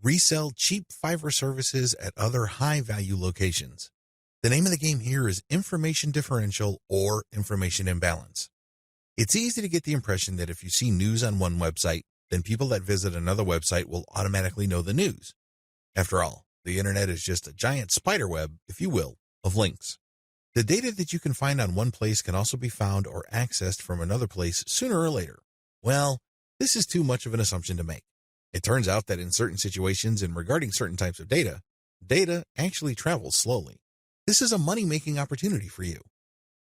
Resell cheap Fiverr services at other high-value locations. The name of the game here is information differential or information imbalance. It's easy to get the impression that if you see news on one website, then people that visit another website will automatically know the news. After all, the internet is just a giant spider web, if you will, of links. The data that you can find on one place can also be found or accessed from another place sooner or later. Well, this is too much of an assumption to make. It turns out that in certain situations and regarding certain types of data actually travels slowly. This is a money-making opportunity for you.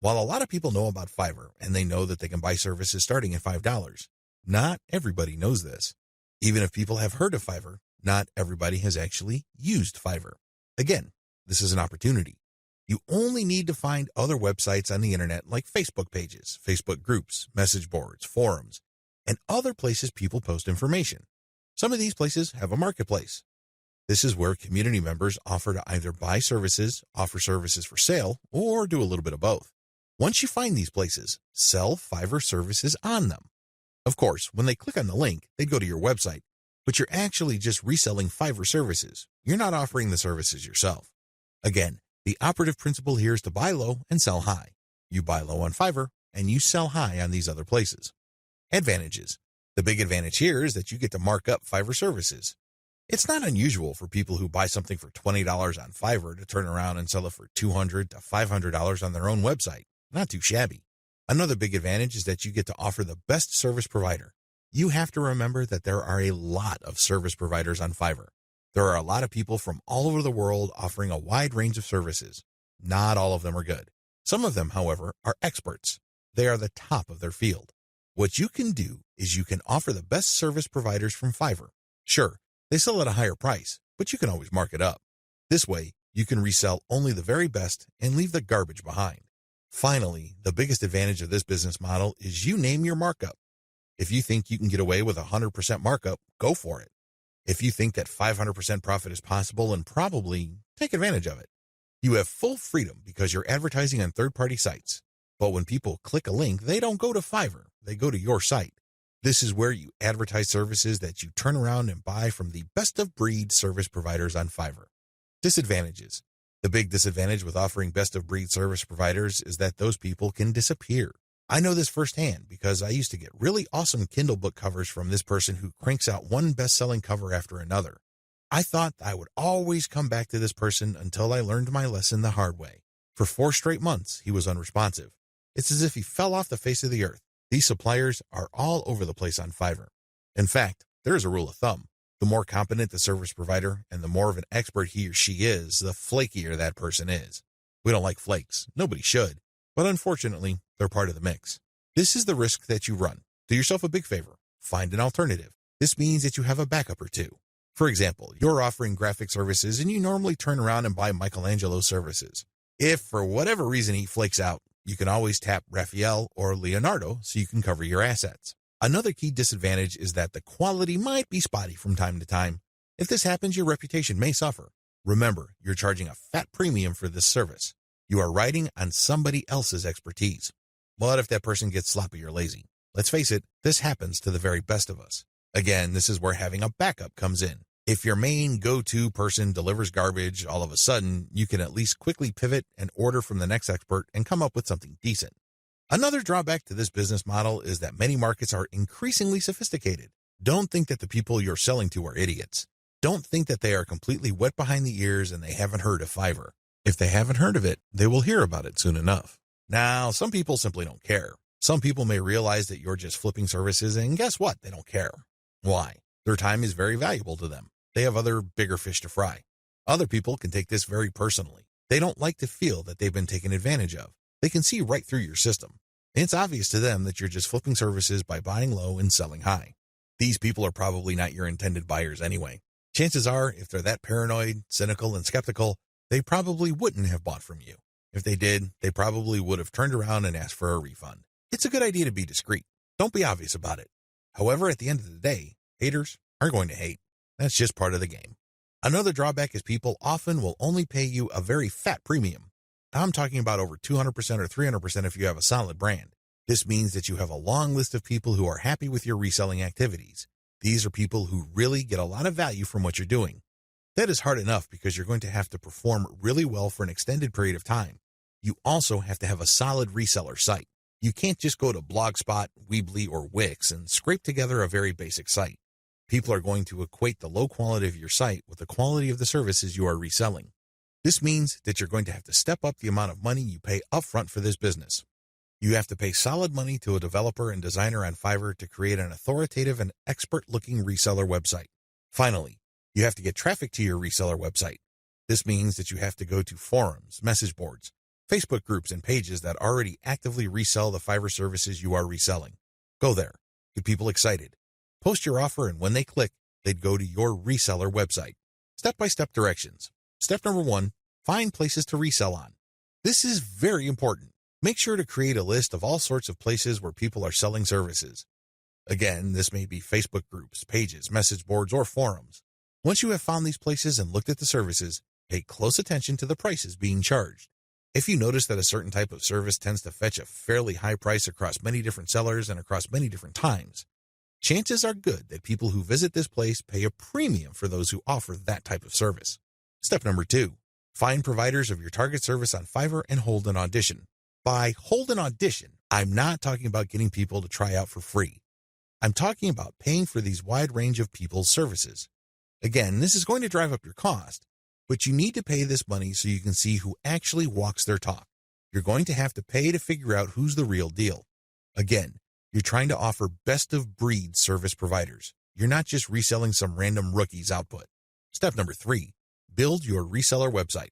While a lot of people know about Fiverr and they know that they can buy services starting at $5, not everybody knows this. Even if people have heard of Fiverr, not everybody has actually used Fiverr. Again, this is an opportunity. You only need to find other websites on the internet like Facebook pages, Facebook groups, message boards, forums, and other places people post information. Some of these places have a marketplace. This is where community members offer to either buy services, offer services for sale, or do a little bit of both. Once you find these places, sell Fiverr services on them. Of course, when they click on the link, they go to your website, but you're actually just reselling Fiverr services. You're not offering the services yourself. Again, the operative principle here is to buy low and sell high. You buy low on Fiverr, and you sell high on these other places. Advantages. The big advantage here is that you get to mark up Fiverr services. It's not unusual for people who buy something for $20 on Fiverr to turn around and sell it for $200 to $500 on their own website. Not too shabby. Another big advantage is that you get to offer the best service provider. You have to remember that there are a lot of service providers on Fiverr. There are a lot of people from all over the world offering a wide range of services. Not all of them are good. Some of them, however, are experts. They are the top of their field. What you can do is you can offer the best service providers from Fiverr. Sure, they sell at a higher price, but you can always mark it up. This way, you can resell only the very best and leave the garbage behind. Finally, the biggest advantage of this business model is you name your markup. If you think you can get away with 100% markup, go for it. If you think that 500% profit is possible, and probably take advantage of it. You have full freedom because you're advertising on third-party sites. But when people click a link, they don't go to Fiverr, they go to your site. This is where you advertise services that you turn around and buy from the best-of-breed service providers on Fiverr. Disadvantages. The big disadvantage with offering best-of-breed service providers is that those people can disappear. I know this firsthand because I used to get really awesome Kindle book covers from this person who cranks out one best-selling cover after another. I thought I would always come back to this person until I learned my lesson the hard way. For 4 straight months, he was unresponsive. It's as if he fell off the face of the earth. These suppliers are all over the place on Fiverr. In fact, there is a rule of thumb. The more competent the service provider and the more of an expert he or she is, the flakier that person is. We don't like flakes. Nobody should. But unfortunately, they're part of the mix. This is the risk that you run. Do yourself a big favor. Find an alternative. This means that you have a backup or two. For example, you're offering graphic services and you normally turn around and buy Michelangelo's services. If for whatever reason he flakes out, you can always tap Raphael or Leonardo so you can cover your assets. Another key disadvantage is that the quality might be spotty from time to time. If this happens, your reputation may suffer. Remember, you're charging a fat premium for this service. You are riding on somebody else's expertise. What if that person gets sloppy or lazy? Let's face it, this happens to the very best of us. Again, this is where having a backup comes in. If your main go-to person delivers garbage, all of a sudden, you can at least quickly pivot and order from the next expert and come up with something decent. Another drawback to this business model is that many markets are increasingly sophisticated. Don't think that the people you're selling to are idiots. Don't think that they are completely wet behind the ears and they haven't heard of Fiverr. If they haven't heard of it, they will hear about it soon enough. Now, some people simply don't care. Some people may realize that you're just flipping services, and guess what? They don't care. Why? Their time is very valuable to them. They have other bigger fish to fry. Other people can take this very personally. They don't like to feel that they've been taken advantage of. They can see right through your system. It's obvious to them that you're just flipping services by buying low and selling high. These people are probably not your intended buyers anyway. Chances are, if they're that paranoid, cynical, and skeptical, they probably wouldn't have bought from you. If they did, they probably would have turned around and asked for a refund. It's a good idea to be discreet. Don't be obvious about it. However, at the end of the day, haters are going to hate. That's just part of the game. Another drawback is people often will only pay you a very fat premium. I'm talking about over 200% or 300% if you have a solid brand. This means that you have a long list of people who are happy with your reselling activities. These are people who really get a lot of value from what you're doing. That is hard enough because you're going to have to perform really well for an extended period of time. You also have to have a solid reseller site. You can't just go to Blogspot, Weebly, or Wix and scrape together a very basic site. People are going to equate the low quality of your site with the quality of the services you are reselling. This means that you're going to have to step up the amount of money you pay upfront for this business. You have to pay solid money to a developer and designer on Fiverr to create an authoritative and expert-looking reseller website. Finally, you have to get traffic to your reseller website. This means that you have to go to forums, message boards, Facebook groups, and pages that already actively resell the Fiverr services you are reselling. Go there. Get people excited. Post your offer, and when they click, they'd go to your reseller website. Step-by-step directions. Step number 1, find places to resell on. This is very important. Make sure to create a list of all sorts of places where people are selling services. Again, this may be Facebook groups, pages, message boards, or forums. Once you have found these places and looked at the services, pay close attention to the prices being charged. If you notice that a certain type of service tends to fetch a fairly high price across many different sellers and across many different times, chances are good that people who visit this place pay a premium for those who offer that type of service. Step number 2, find providers of your target service on Fiverr and hold an audition. By hold an audition, I'm not talking about getting people to try out for free. I'm talking about paying for these wide range of people's services. Again, this is going to drive up your cost, but you need to pay this money so you can see who actually walks their talk. You're going to have to pay to figure out who's the real deal. Again, you're trying to offer best-of-breed service providers. You're not just reselling some random rookie's output. Step number 3, build your reseller website.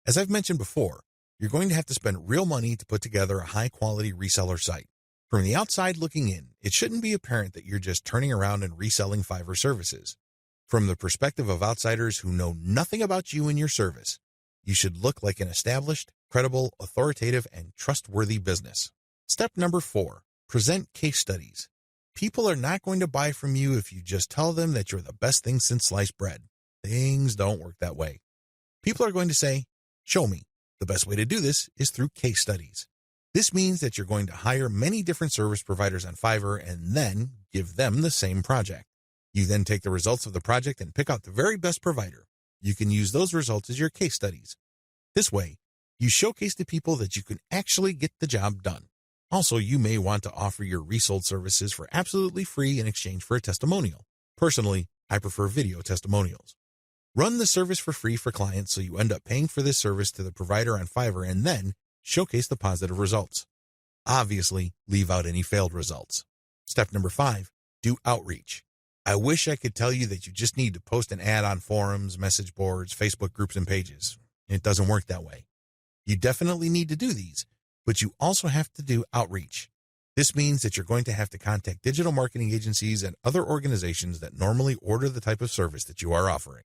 As I've mentioned before, you're going to have to spend real money to put together a high-quality reseller site. From the outside looking in, it shouldn't be apparent that you're just turning around and reselling Fiverr services. From the perspective of outsiders who know nothing about you and your service, you should look like an established, credible, authoritative, and trustworthy business. Step number 4, present case studies. People are not going to buy from you if you just tell them that you're the best thing since sliced bread. Things don't work that way. People are going to say, show me. The best way to do this is through case studies. This means that you're going to hire many different service providers on Fiverr and then give them the same project. You then take the results of the project and pick out the very best provider. You can use those results as your case studies. This way, you showcase to people that you can actually get the job done. Also, you may want to offer your resold services for absolutely free in exchange for a testimonial. Personally, I prefer video testimonials. Run the service for free for clients so you end up paying for this service to the provider on Fiverr and then showcase the positive results. Obviously, leave out any failed results. Step number 5, do outreach. I wish I could tell you that you just need to post an ad on forums, message boards, Facebook groups, and pages. It doesn't work that way. You definitely need to do these, but you also have to do outreach. This means that you're going to have to contact digital marketing agencies and other organizations that normally order the type of service that you are offering.